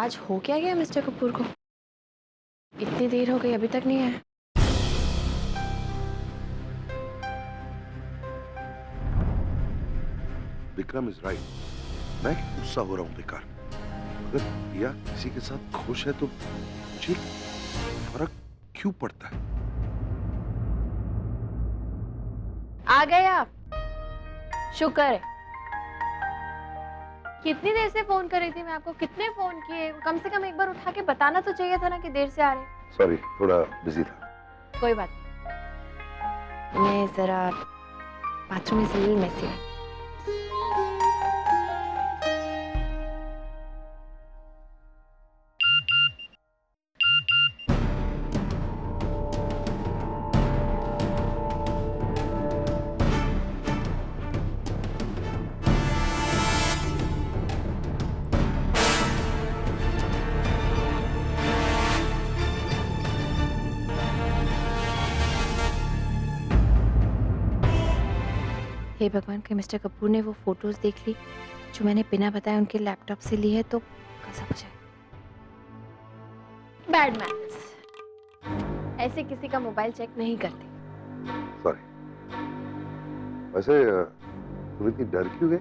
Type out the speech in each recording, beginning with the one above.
आज हो क्या गया मिस्टर कपूर को? इतनी देर हो गई अभी तक नहीं आया। Vikram is right. मैं गुस्सा हो रहा हूँ बेकार। अगर प्रिया किसी के साथ खुश है तो मुझे फर्क क्यों पड़ता है? आ गए आप? शुक्र है। कितनी देर से फोन कर रही थी मैं आपको, कितने फोन किए, कम से कम एक बार उठा के बताना तो चाहिए था ना कि देर से आ रहे। सॉरी, थोड़ा बिजी था। कोई बात नहीं, मैं जरा बाथरूम में से लिल में से। हे भगवान, कि मिस्टर कपूर ने वो फोटोज देख ली जो मैंने बिना बताए उनके लैपटॉप से ली है तो कैसा हो जाए। बैड मैनर्स, ऐसे किसी का मोबाइल चेक नहीं करते। सॉरी। वैसे तुम इतनी डर क्यों गए?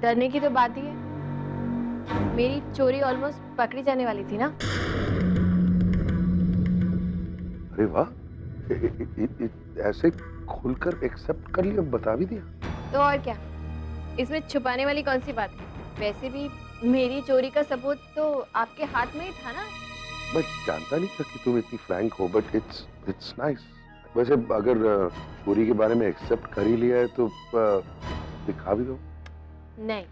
डरने की तो बात ही है, मेरी चोरी ऑलमोस्ट पकड़ी जाने वाली थी ना। अरे वाह, ऐसे खुलकर एक्सेप्ट कर लिया, बता भी दिया। तो और क्या, इसमें छुपाने वाली कौन सी बात है। वैसे भी मेरी चोरी का सबूत तो आपके हाथ में ही था ना। मैं जानता नहीं था कि तुम इतनी फ्रैंक हो, बट इट्स नाइस। वैसे अगर चोरी के बारे में एक्सेप्ट कर ही लिया है तो दिखा भी दो। नहीं,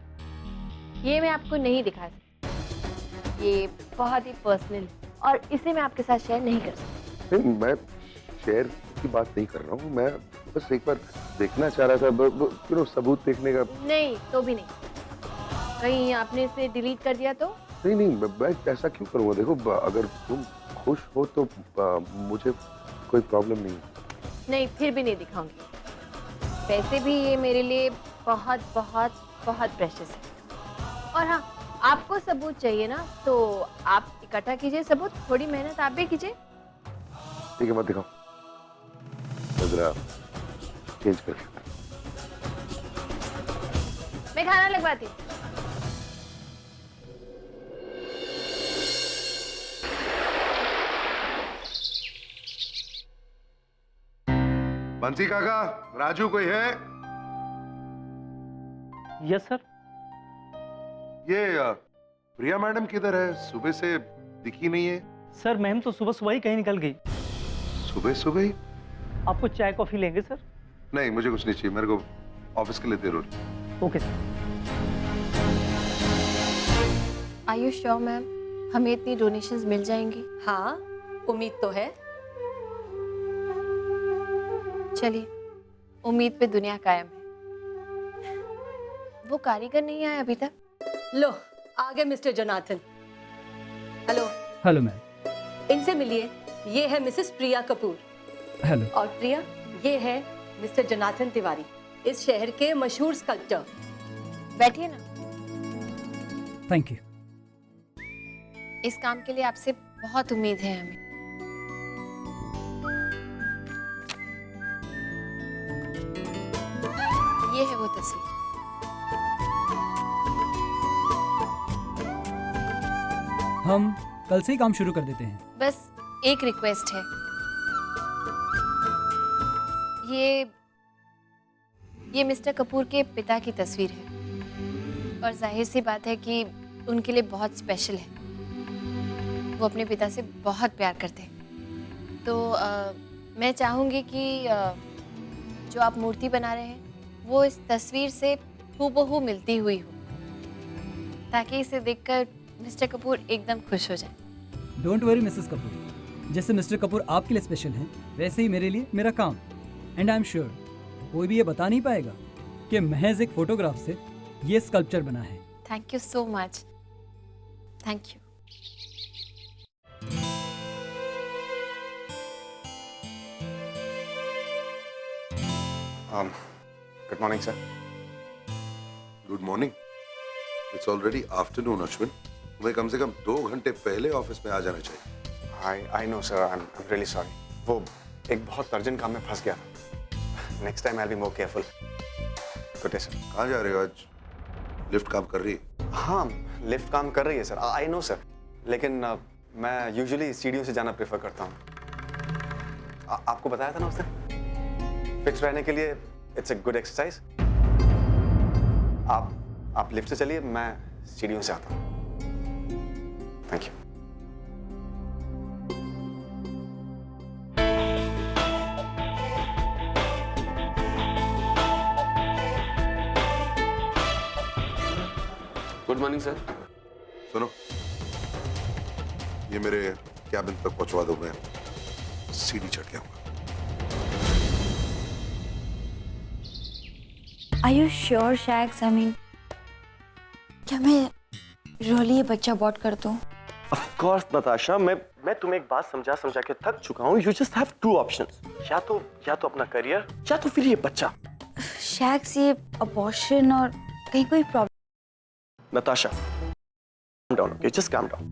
ये मैं आपको नहीं दिखा सकती, ये बहुत ही पर्सनल है और इसे मैं आपके साथ शेयर नहीं कर सकती। नहीं, मैं शेयर की बात नहीं कर रहा हूँ। मैं बस एक बार देखना चाह रहा था, सबूत देखने का। नहीं तो भी नहीं, कहीं आपने इसे डिलीट कर दिया तो? नहीं, मैं ऐसा क्यों करूँगा? देखो, अगर तुम खुश हो तो मुझे कोई प्रॉब्लम नहीं है। नहीं, फिर भी नहीं दिखाऊंगी। वैसे भी ये मेरे लिए बहुत बहुत बहुत प्रेशियस है। और हाँ, आपको सबूत चाहिए ना, तो आप इकट्ठा कीजिए सबूत, थोड़ी मेहनत आप भी कीजिए। ठीक है, मत दिखाओ। मैं जरा चेंज कर। मैं खाना लगवाती हूँ। बंसी काका, राजू कोई है? Yes sir. ये प्रिया मैडम किधर है? सुबह से दिखी नहीं है। सर मैम तो सुबह सुबह ही कहीं निकल गई। सुबह सुबह ही? आपको चाय कॉफी लेंगे सर? नहीं, मुझे कुछ नहीं चाहिए। मेरे को ऑफिस के लिए देर हो रही। Okay sir. Are you sure ma'am, हमें इतनी डोनेशंस मिल जाएंगी? हाँ, उम्मीद तो है। चलिए, उम्मीद पे दुनिया कायम है। वो कारीगर नहीं आया अभी तक। लो, आ गए mister Jonathan. Hello. Hello ma'am. इनसे मिलिए, ये है मिसेस प्रिया कपूर। हेलो। और प्रिया, ये है मिस्टर जोनाथन तिवारी, इस शहर के मशहूर स्कल्प्टर। बैठिए ना। Thank you. इस काम के लिए आपसे बहुत उम्मीद है हमें। ये है वो तस्वीर। हम कल से ही काम शुरू कर देते हैं। बस एक रिक्वेस्ट है, ये मिस्टर कपूर के पिता की तस्वीर है और जाहिर सी बात है कि उनके लिए बहुत स्पेशल है। वो अपने पिता से बहुत प्यार करते हैं। तो मैं चाहूँगी कि जो आप मूर्ति बना रहे हैं वो इस तस्वीर से हूबहू मिलती हुई हो, ताकि इसे देखकर मिस्टर कपूर एकदम खुश हो जाए। डोंट वरी मिसेस कपूर, जैसे मिस्टर कपूर आपके लिए स्पेशल हैं, वैसे ही मेरे लिए मेरा काम। एंड आई एम श्योर कोई भी ये बता नहीं पाएगा कि महज एक फोटोग्राफ से ये स्कल्पचर बना है। Thank you so much. Thank you. Good morning sir. Good morning. It's already afternoon Ashwin, तुम्हें कम से कम 2 घंटे पहले ऑफिस में आ जाना चाहिए। I know sir, I am really sorry. वो एक बहुत अर्जेंट काम में फंस गया था। Next time I will be more careful. Good day sir. कहाँ जा रहे हो आज? लिफ्ट काम कर रही है? हाँ, लिफ्ट काम कर रही है सर, आई नो सर, लेकिन मैं यूजुअली सीढ़ियों से जाना प्रेफर करता हूँ। आपको बताया था ना उसने, फिक्स रहने के लिए इट्स ए गुड एक्सरसाइज। आप लिफ्ट से चलिए, मैं सीढ़ियों से आता हूँ। Thank you. Good morning sir. सुनो, ये मेरे कैबिन तक पहुंचवा दो, मैं सीढ़ी चढ़ के आऊंगा। Are you sure, Shags? I mean, क्या मैं रोली ये बच्चा अबॉर्ट कर दूं? Of course, Natasha, मैं तुम्हें एक बात समझा के थक चुका हूँ। You just have 2 options. या तो अपना करियर, या तो फिर ये बच्चा। Shags, ये अबॉर्शन और कहीं कोई problem? Natasha, calm down, okay? Just calm down.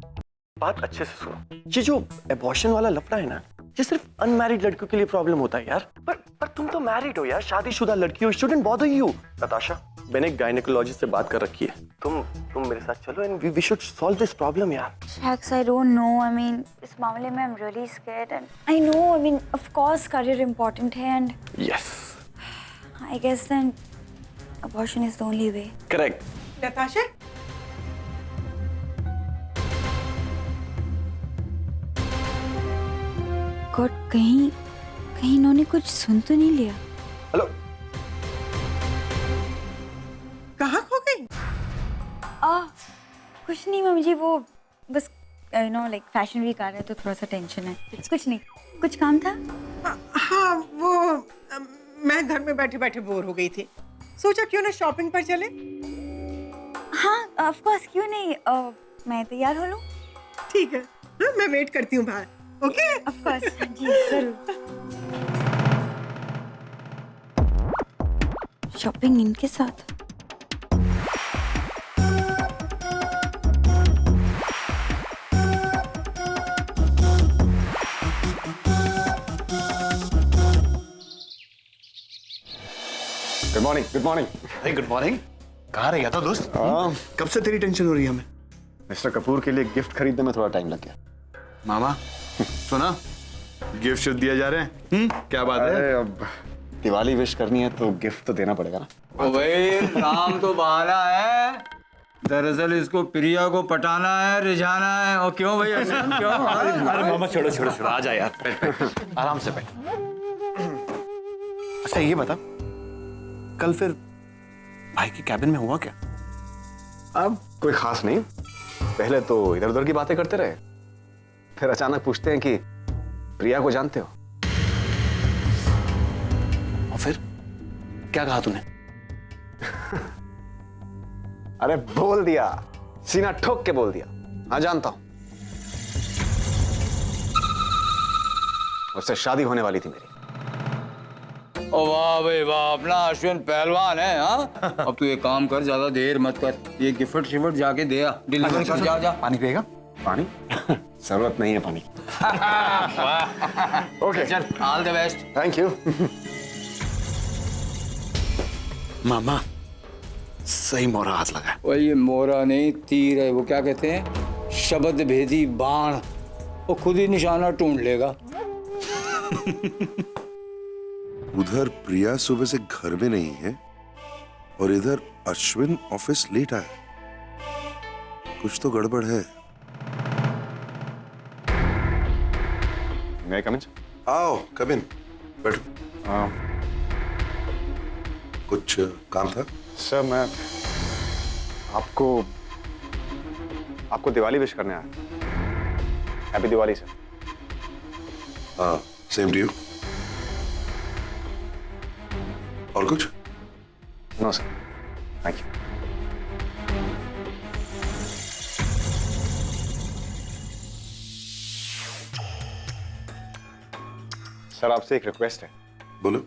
बात अच्छे से सुनो। ये जो अबॉर्शन वाला लफड़ा है ना, ये सिर्फ अनमैरिड लड़कियों के लिए प्रॉब्लम होता है यार। पर तुम तो मैरिड हो यार, शादीशुदा लड़की हो। Shouldn't bother you. Natasha, मैंने गायनेकोलॉजिस्ट से बात कर रखी है। तुम मेरे साथ चलो and we should solve this problem यार। Shags, I don't know. I mean, इस मामले में I'm really scared and I know. I mean, of course, career important है and Yes. I guess then abortion is the only way. Correct. Natasha, God, कहीं इन्होंने कुछ सुन तो नहीं लिया? हेलो। कहाँ खो गई? कुछ नहीं मम्मी जी, वो बस लाइक फैशन वीक आ रहा है तो थोड़ा सा टेंशन है। कुछ नहीं, कुछ काम था? हाँ, वो मैं घर में बैठे बैठे बोर हो गई थी, सोचा क्यों ना शॉपिंग पर चले। हाँ, ऑफ कोर्स, क्यों नहीं। मैं तैयार हो लूँ? ठीक है, हाँ, मैं वेट करती हूँ बाहर। ओके? ऑफ कोर्स, जी जरूर। शॉपिंग इनके साथ? Good morning. Good morning. hey, good morning. कहाँ रह गया था दोस्त? कब से तेरी टेंशन हो रही है हमें? मिस्टर कपूर के लिए गिफ्ट खरीदने में थोड़ा टाइम लग गया। मामा सुना, गिफ्ट शिफ्ट दिया जा रहे हैं। क्या बात है? अरे अब दिवाली विश करनी है तो गिफ्ट तो देना पड़ेगा ना। ओ भाई, काम तो बहाना है, दरअसल इसको प्रिया को पटाना है, रिझाना है। और क्यों भाई, क्यों? अरे मामा छोड़ो, आ जा यार, बैठ, आराम से बैठ। अच्छा ये बता, कल फिर भाई के कैबिन में हुआ क्या? अब कोई खास नहीं, पहले तो इधर उधर की बातें करते रहे, फिर अचानक पूछते हैं कि प्रिया को जानते हो? और फिर क्या कहा तूने? अरे बोल दिया, सीना ठोक के बोल दिया, हाँ जानता हूं, उससे शादी होने वाली थी मेरी। ओ वाह भाई वाह, अपना अश्विन पहलवान है। हाँ, अब तू एक काम कर, ज्यादा देर मत कर, ये गिफ्ट शिफ्ट जाके दे आ, डिलीवर कर। जा। पानी पिएगा? पानी? जरूरत नहीं है पानी। ओके चल, all the best. Thank you. मामा सही मोहरा हाथ लगा है। वो ये मोहरा नहीं, तीर है। वो क्या कहते हैं, शब्द भेदी बाण, वो खुद ही निशाना ढूंढ लेगा। उधर प्रिया सुबह से घर में नहीं है और इधर अश्विन ऑफिस लेट आया। कुछ तो गड़बड़ है। मैं कम इन? आओ, कम इन, बैठो। कुछ काम था? सर मैं आपको दिवाली विश करने आया। Happy Diwali sir. हाँ, सेम टू यू। और कुछ? No sir, thank you. Sir आपसे एक रिक्वेस्ट है। बोलो।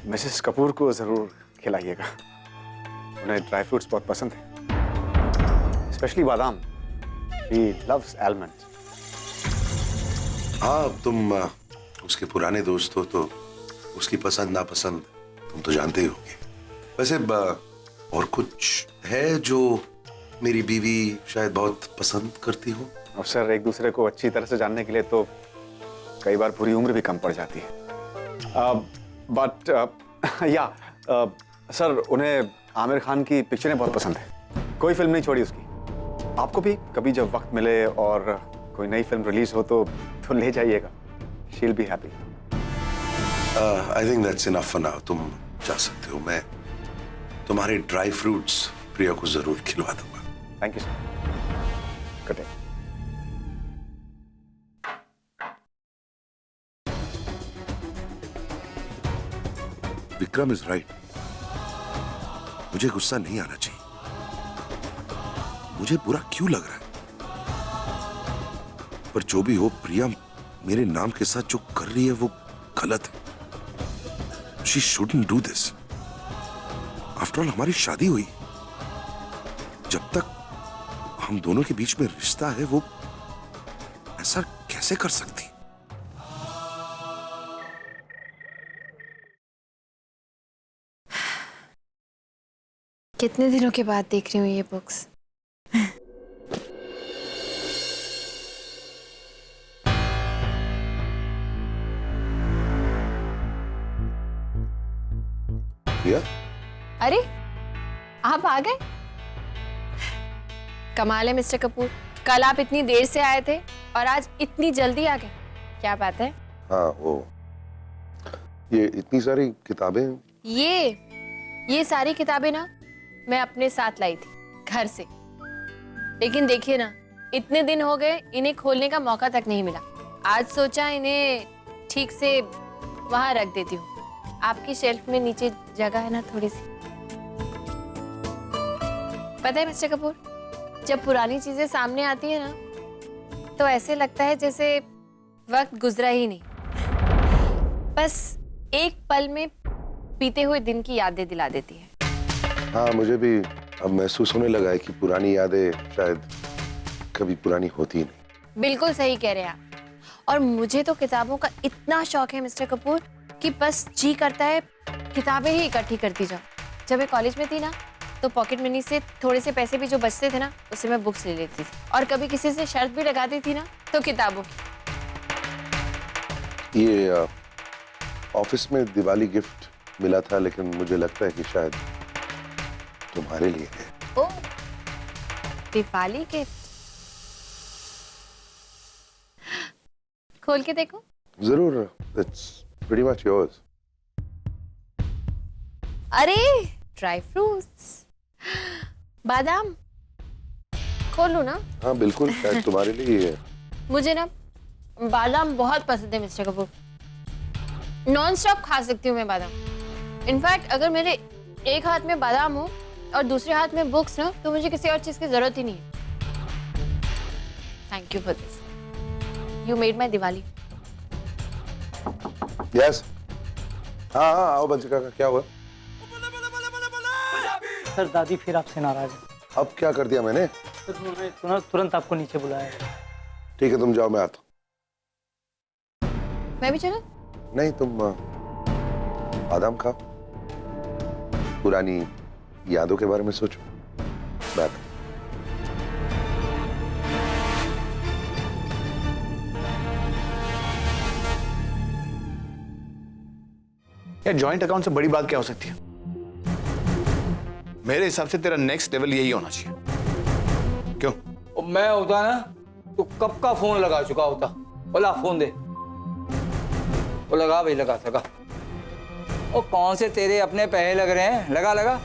मिसेस कपूर को जरूर खिलाइएगा, उन्हें ड्राई फ्रूट्स बहुत पसंद है। स्पेशली बादाम। He loves almonds. हाँ, तुम उसके पुराने दोस्त हो तो उसकी पसंद नापसंद तुम तो जानते ही होगे। वैसे और कुछ है जो मेरी बीवी शायद बहुत पसंद करती हो? अब सर, एक दूसरे को अच्छी तरह से जानने के लिए तो कई बार पूरी उम्र भी कम पड़ जाती है। बट या सर, उन्हें आमिर खान की पिक्चरें बहुत पसंद है। कोई फिल्म नहीं छोड़ी उसकी। आपको भी कभी जब वक्त मिले और कोई नई फिल्म रिलीज हो तो ले जाइएगा। She will be happy. I think that's enough for now. तुम जा सकते हो। मैं तुम्हारे ड्राई फ्रूट्स प्रिया को जरूर खिलवा दूंगा। Thank you sir. Good day. Vikram is right. मुझे गुस्सा नहीं आना चाहिए। मुझे बुरा क्यों लग रहा है? पर जो भी हो, प्रिया मेरे नाम के साथ जो कर रही है वो गलत है। She shouldn't do this. After all हमारी शादी हुई। जब तक हम दोनों के बीच में रिश्ता है, वो ऐसा कैसे कर सकती? कितने दिनों के बाद देख रही हूँ ये बुक्स। प्रिया, अरे आप आ गए? कमाल है मिस्टर कपूर। कल आप इतनी देर से आए थे और आज इतनी जल्दी आ गए। क्या बात है? हाँ, वो ये इतनी सारी किताबें। ये सारी किताबें ना मैं अपने साथ लाई थी घर से। लेकिन देखिए ना, इतने दिन हो गए इन्हें खोलने का मौका तक नहीं मिला। आज सोचा इन्हें ठीक से वहां रख देती हूँ। आपकी शेल्फ में नीचे जगह है ना थोड़ी सी। पता है मिस्टर कपूर, जब पुरानी चीजें सामने आती है ना तो ऐसे लगता है जैसे वक्त गुजरा ही नहीं। बस एक पल में बीते हुए दिन की यादें दिला देती है। हाँ, मुझे भी अब महसूस होने लगा है कि पुरानी यादें शायद कभी पुरानी होती ही नहीं। बिल्कुल सही कह रहे हैं आप। और मुझे तो किताबों का इतना शौक है मिस्टर कपूर कि बस जी करता है किताबें ही इकट्ठी करती जाऊं। जब मैं कॉलेज में थी ना तो पॉकेट मनी से थोड़े से पैसे भी जो बचते थे ना उससे मैं बुक्स ले लेती थी। और कभी किसी से शर्त भी लगाती थी ना तो किताबों की। ये ऑफिस में दिवाली गिफ्ट मिला था, लेकिन मुझे लगता है कि शायद तुम्हारे लिए है। ओ, दिवाली गिफ्ट। खोल के देखो। जरूर। It's pretty much yours. अरे ड्राई फ्रूट्स, बादाम। खोलूं ना? हाँ बिल्कुल, शायद तुम्हारे लिए ही है। मुझे ना बादाम बहुत पसंद है मिस्टर कपूर। नॉन स्टॉप खा सकती हूँ मैं बादाम। इनफैक्ट अगर मेरे एक हाथ में बादाम हो और दूसरे हाथ में बुक्स ना तो मुझे किसी और चीज की जरूरत ही नहीं है। Thank you for this. You made my Diwali. Yes. हाँ हाँ, आओ बंचिका का क्या हुआ? सर, दादी फिर आपसे नाराज है। अब क्या कर दिया मैंने? सर, उन्होंने तुरंत आपको नीचे बुलाया है। ठीक है, तुम जाओ, मैं आता हूँ। मैं भी चलूं? नहीं, तुम बादाम खाओ, पुरानी यादों के बारे में सोचो। बात यार, जॉइंट अकाउंट से बड़ी बात क्या हो सकती है? मेरे हिसाब से तेरा नेक्स्ट लेवल यही होना चाहिए। क्यों? और मैं होता ना तो कब का फोन लगा चुका होता। बोला फोन दे। वो लगा भाई, लगा सका। और कौन से तेरे अपने पैसे लग रहे हैं? लगा लगा।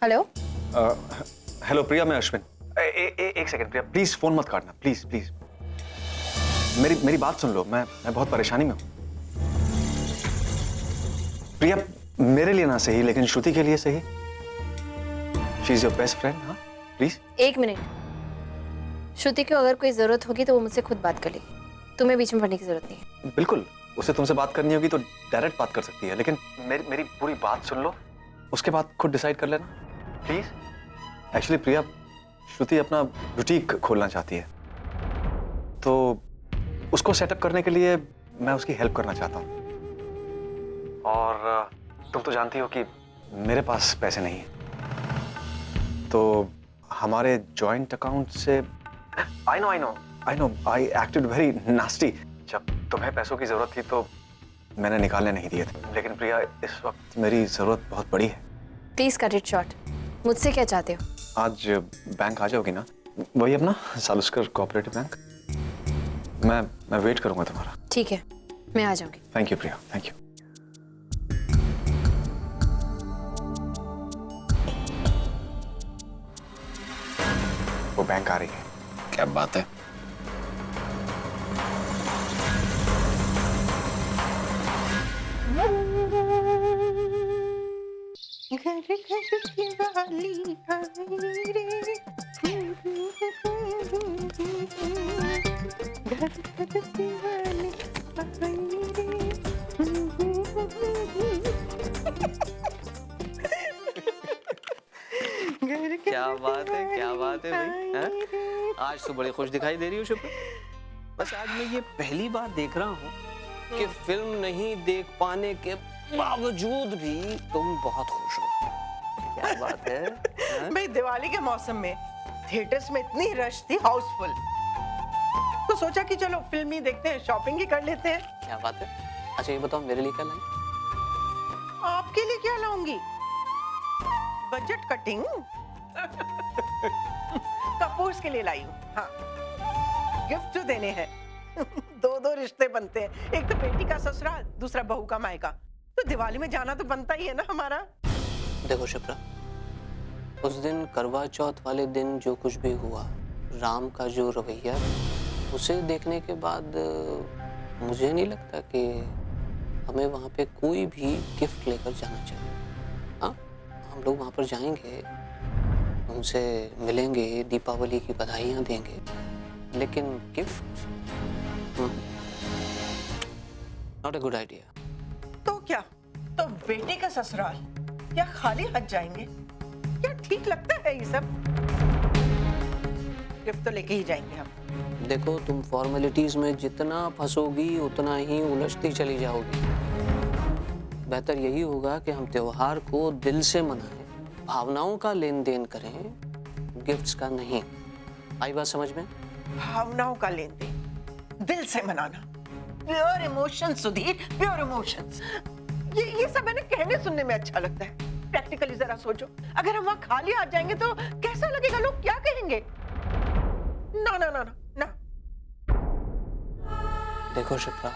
हेलो। हेलो प्रिया, मैं अश्विन। एक सेकंड प्रिया, प्लीज फोन मत काटना, प्लीज प्लीज। मेरी बात सुन लो। मैं बहुत परेशानी में हूं प्रिया। मेरे लिए ना सही, लेकिन श्रुति के लिए सही। She is your best friend, हाँ प्लीज। एक मिनट, श्रुति को अगर कोई जरूरत होगी तो वो मुझसे खुद बात कर लेगी, तुम्हें बीच में पड़ने की जरूरत नहीं है। बिल्कुल, उसे तुमसे बात करनी होगी तो डायरेक्ट बात कर सकती है, लेकिन मेरी पूरी बात सुन लो, उसके बाद खुद डिसाइड कर लेना प्लीज। एक्चुअली प्रिया, श्रुति अपना बुटीक खोलना चाहती है, तो उसको सेटअप करने के लिए मैं उसकी हेल्प करना चाहता हूँ। और तुम तो जानती हो कि मेरे पास पैसे नहीं है, तो हमारे जॉइंट अकाउंट से I know I acted very nasty. जब तुम्हें पैसों की जरूरत थी तो मैंने निकालने नहीं दिए थे, लेकिन प्रिया इस वक्त मेरी जरूरत बहुत बड़ी है। Please cut it short. मुझसे क्या चाहते हो? आज बैंक आ जाओगी ना, वही अपना सालुस्कर कोऑपरेटिव बैंक। मैं वेट करूंगा तुम्हारा। ठीक है, मैं आ जाऊंगी। Thank you Priya, thank you. वो बैंक आ रही है। क्या बात है? घर घर दिवाली आई रे, घर घर दिवाली आई रे। क्या बात है भाई, हैं? आज तो बड़ी खुश दिखाई दे रही हो शुक्र। बस आज मैं ये पहली बार देख रहा हूँ कि फिल्म नहीं देख पाने के बावजूद भी तुम बहुत खुश हो। क्या बात है? भाई दिवाली के मौसम में थिएटर्स में इतनी रश थी, हाउसफुल, तो सोचा कि चलो फिल्म ही देखते हैं, शॉपिंग ही कर लेते हैं। क्या बात है? अच्छा ये बताओ, मेरे लिए क्या लाई? आपके लिए क्या लाऊंगी? बजट कटिंग कपूर्स के लिए लाई हूँ। हाँ, गिफ्ट जो देने हैं दो रिश्ते बनते हैं, एक तो बेटी का ससुराल, दूसरा बहू का मायका, तो दिवाली में जाना तो बनता ही है ना हमारा। देखो शिप्रा, उस दिन करवा चौथ वाले दिन जो कुछ भी हुआ, राम का जो रवैया, उसे देखने के बाद मुझे नहीं लगता कि हमें वहाँ पे कोई भी गिफ्ट लेकर जाना चाहिए। हाँ, हम लोग वहाँ पर जाएंगे, उनसे मिलेंगे, दीपावली की बधाइयाँ देंगे, लेकिन gift not a good idea. तो क्या, तो बेटे का ससुराल क्या खाली हाथ जाएंगे? क्या ठीक लगता है ये सब? गिफ्ट तो लेके ही जाएंगे हम। देखो, तुम फॉर्मेलिटीज में जितना फंसोगी उतना ही उलझती चली जाओगी। बेहतर यही होगा कि हम त्योहार को दिल से मनाएं, भावनाओं का लेन देन करें, गिफ्ट्स का नहीं। आई बात समझ में? भावनाओं का लेन देन, दिल से मनाना, pure emotions Sudhir, pure emotions. ये सब मैंने कहने सुनने में अच्छा लगता है। प्रैक्टिकली जरा सोचो, अगर हम वहाँ खाली आ जाएंगे तो कैसा लगेगा? लोग क्या कहेंगे? ना ना ना ना ना। देखो शिप्रा,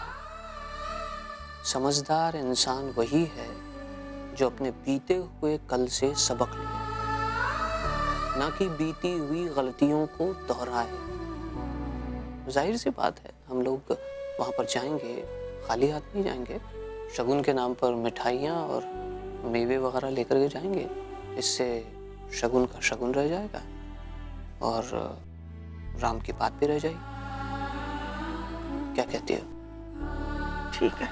समझदार इंसान वही है जो अपने बीते हुए कल से सबक ले, ना कि बीती हुई गलतियों को दोहराए। जाहिर सी बात है, हम लोग वहाँ पर जाएंगे, खाली हाथ नहीं जाएंगे। शगुन के नाम पर मिठाइयाँ और मेवे वगैरह लेकर के जाएंगे। इससे शगुन का शगुन रह जाएगा और राम की बात भी रह जाएगी। क्या कहती हो? ठीक है।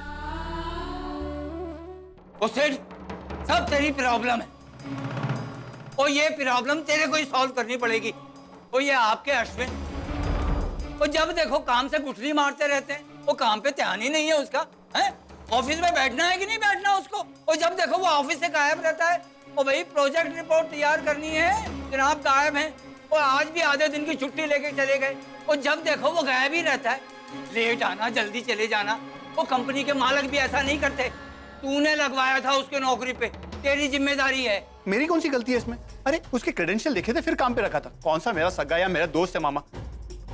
ओ सेठ, सब तेरी प्रॉब्लम है और ये प्रॉब्लम तेरे को ही सॉल्व करनी पड़ेगी। और ये आपके अश्विन, और जब देखो काम से गुठली मारते रहते हैं, वो काम पे ध्यान ही नहीं है उसका। है ऑफिस में बैठना है कि नहीं बैठना उसको, और जब देखो वो ऑफिस से गायब रहता है। और भाई प्रोजेक्ट रिपोर्ट तैयार करनी है, जनाब गायब है, और आज भी आधे दिन की छुट्टी लेके चले गए, और जब देखो वो गायब ही रहता है। लेट आना, जल्दी चले जाना। वो कंपनी के मालिक भी ऐसा नहीं करते। तूने लगवाया था उसके नौकरी पे, तेरी जिम्मेदारी है। मेरी कौन सी गलती है इसमें? अरे उसके क्रेडेंशियल देखे थे, फिर काम पे रखा था। कौन सा मेरा सगा या मेरा दोस्त है मामा?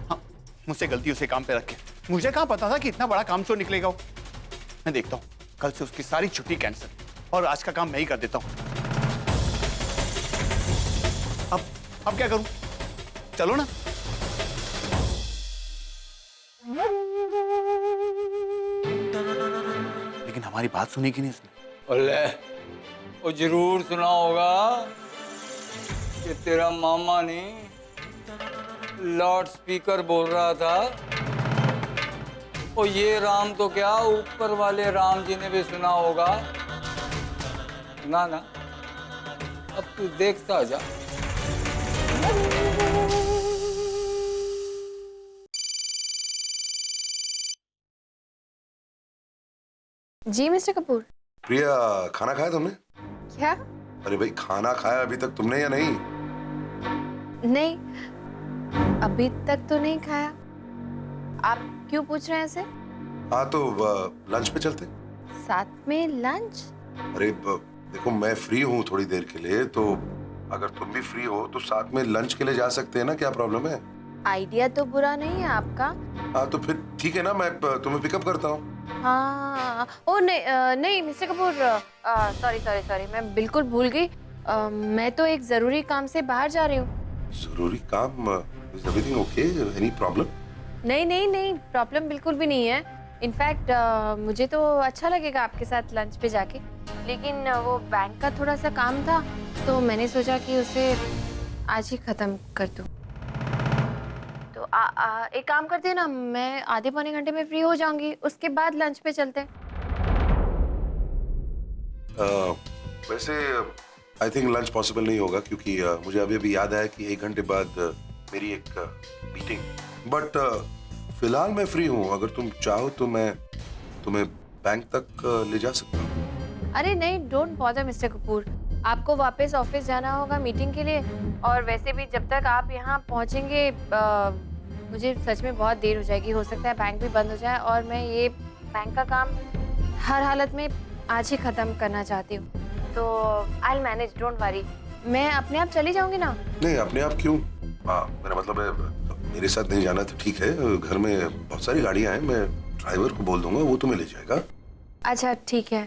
हाँ, मुझसे गलती उसे काम पे रखे। मुझे कहाँ पता था कि इतना बड़ा काम चोर निकलेगा वो। मैं देखता हूँ, कल से उसकी सारी छुट्टी कैंसिल, और आज का काम मैं ही कर देता हूँ। अब क्या करूं? चलो ना। लेकिन हमारी बात सुनी कि नहीं उसने? अल्ले, वो जरूर सुना होगा। कि तेरा मामा ने लाउड स्पीकर बोल रहा था, और ये राम तो क्या ऊपर वाले राम जी ने भी सुना होगा। ना ना, अब तू देखता जा। जी मिस्टर कपूर। प्रिया, खाना खाया तुमने? क्या? अरे भाई, खाना खाया अभी तक तुमने या नहीं? नहीं, अभी तक तो नहीं खाया। आप क्यों पूछ रहे हैं ऐसे? हाँ तो लंच पे चलते। साथ में लंच? अरे देखो, मैं फ्री हूँ थोड़ी देर के लिए, तो अगर तुम भी फ्री हो तो साथ में लंच के लिए जा सकते हैं ना, क्या प्रॉब्लम है? आइडिया तो बुरा नहीं है आपका। हाँ तो फिर ठीक है ना, मैं तुम्हें पिकअप करता हूँ। हाँ, ओ नहीं नहीं mister Kapoor, sorry sorry sorry, मैं बिल्कुल भूल गई। मैं तो एक जरूरी काम से बाहर जा रही हूँ। जरूरी काम? Is everything okay? Any problem? नहीं नहीं नहीं, प्रॉब्लम बिल्कुल भी नहीं है। इनफैक्ट मुझे तो अच्छा लगेगा आपके साथ लंच पे जाके, लेकिन वो बैंक का थोड़ा सा काम था, तो मैंने सोचा कि उसे आज ही खत्म कर दूँ। तो एक काम करते हैं ना, मैं आधे पौने घंटे में फ्री हो जाऊंगी, उसके बाद लंच पे चलते हैं। वैसे आई थिंक लंच पॉसिबल नहीं होगा, क्योंकि मुझे अभी याद आया कि 1 घंटे बाद मेरी एक मीटिंग। बट फिलहाल मैं फ्री हूँ, अगर तुम चाहो तो मैं तुम्हें बैंक तक ले जा सकता हूँ। अरे नहीं, डोंट बॉदर मिस्टर कपूर, आपको वापस ऑफिस जाना होगा मीटिंग के लिए, और वैसे भी जब तक आप यहाँ पहुँचेंगे मुझे सच में बहुत देर हो जाएगी। हो सकता है बैंक भी बंद हो जाए, और मैं ये बैंक का काम हर हालत में आज ही ख़त्म करना चाहती हूँ। तो I will manage, don't worry. मैं अपने आप चली जाऊँगी ना। नहीं, अपने आप क्यों? मेरा मतलब है, मेरे साथ नहीं जाना तो ठीक है, घर में बहुत सारी गाड़ियाँ हैं, मैं ड्राइवर को बोल दूंगा, वो तुम्हें ले जाएगा। अच्छा ठीक है।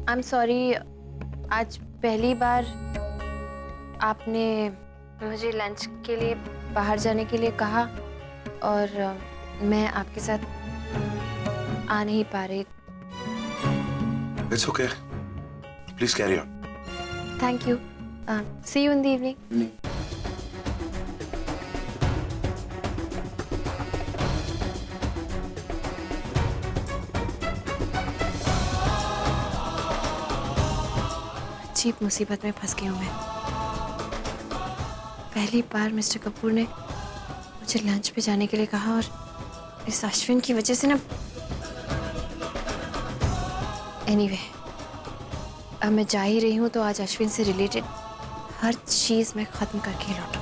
आई एम सॉरी, आज पहली बार आपने मुझे लंच के लिए बाहर जाने के लिए कहा, और मैं आपके साथ आ नहीं पा रही। It's okay, please carry on. Thank you, see you in the evening. अजीब मुसीबत में फंस गई हूँ मैं। पहली बार मिस्टर कपूर ने मुझे लंच पे जाने के लिए कहा, और इस अश्विन की वजह से ना। एनीवे, अब मैं जा ही रही हूँ, तो आज अश्विन से रिलेटेड हर चीज़ मैं ख़त्म करके लौटूँ।